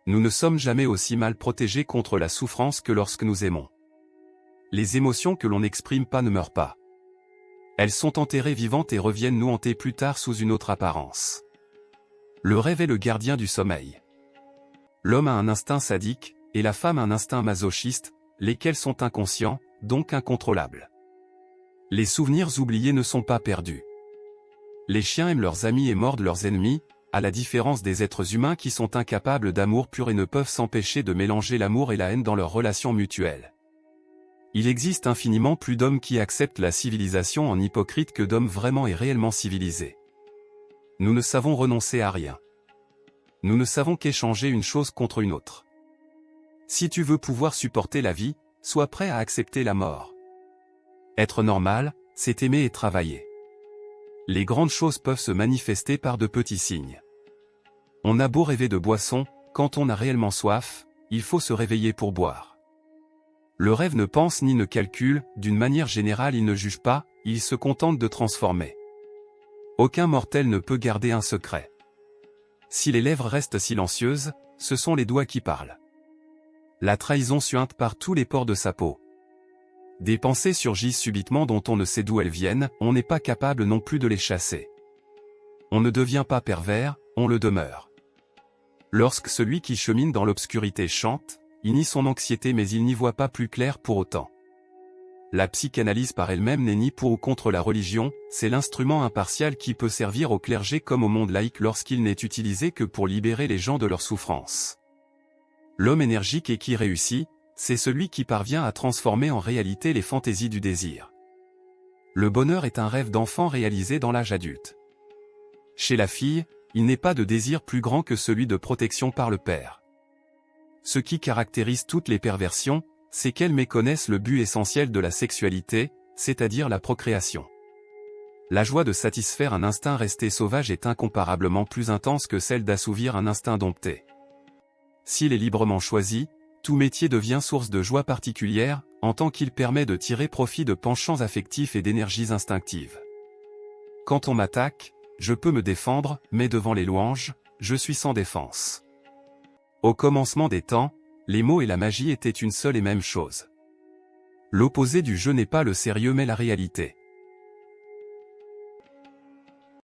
Nous ne sommes jamais aussi mal protégés contre la souffrance que lorsque nous aimons. Les émotions que l'on n'exprime pas ne meurent pas. Elles sont enterrées vivantes et reviennent nous hanter plus tard sous une autre apparence. Le rêve est le gardien du sommeil. L'homme a un instinct sadique, et la femme un instinct masochiste, lesquels sont inconscients, donc incontrôlables. Les souvenirs oubliés ne sont pas perdus. Les chiens aiment leurs amis et mordent leurs ennemis, à la différence des êtres humains qui sont incapables d'amour pur et ne peuvent s'empêcher de mélanger l'amour et la haine dans leurs relations mutuelles. Il existe infiniment plus d'hommes qui acceptent la civilisation en hypocrite que d'hommes vraiment et réellement civilisés. Nous ne savons renoncer à rien. Nous ne savons qu'échanger une chose contre une autre. Si tu veux pouvoir supporter la vie, sois prêt à accepter la mort. Être normal, c'est aimer et travailler. Les grandes choses peuvent se manifester par de petits signes. On a beau rêver de boisson, quand on a réellement soif, il faut se réveiller pour boire. Le rêve ne pense ni ne calcule, d'une manière générale il ne juge pas, il se contente de transformer. Aucun mortel ne peut garder un secret. Si les lèvres restent silencieuses, ce sont les doigts qui parlent. La trahison suinte par tous les pores de sa peau. Des pensées surgissent subitement dont on ne sait d'où elles viennent, on n'est pas capable non plus de les chasser. On ne devient pas pervers, on le demeure. Lorsque celui qui chemine dans l'obscurité chante, il nie son anxiété mais il n'y voit pas plus clair pour autant. La psychanalyse par elle-même n'est ni pour ou contre la religion, c'est l'instrument impartial qui peut servir au clergé comme au monde laïque lorsqu'il n'est utilisé que pour libérer les gens de leur souffrance. L'homme énergique et qui réussit, c'est celui qui parvient à transformer en réalité les fantaisies du désir. Le bonheur est un rêve d'enfant réalisé dans l'âge adulte. Chez la fille, il n'est pas de désir plus grand que celui de protection par le père. Ce qui caractérise toutes les perversions, c'est qu'elles méconnaissent le but essentiel de la sexualité, c'est-à-dire la procréation. La joie de satisfaire un instinct resté sauvage est incomparablement plus intense que celle d'assouvir un instinct dompté. S'il est librement choisi, tout métier devient source de joie particulière, en tant qu'il permet de tirer profit de penchants affectifs et d'énergies instinctives. Quand on m'attaque, je peux me défendre, mais devant les louanges, je suis sans défense. Au commencement des temps, les mots et la magie étaient une seule et même chose. L'opposé du jeu n'est pas le sérieux mais la réalité.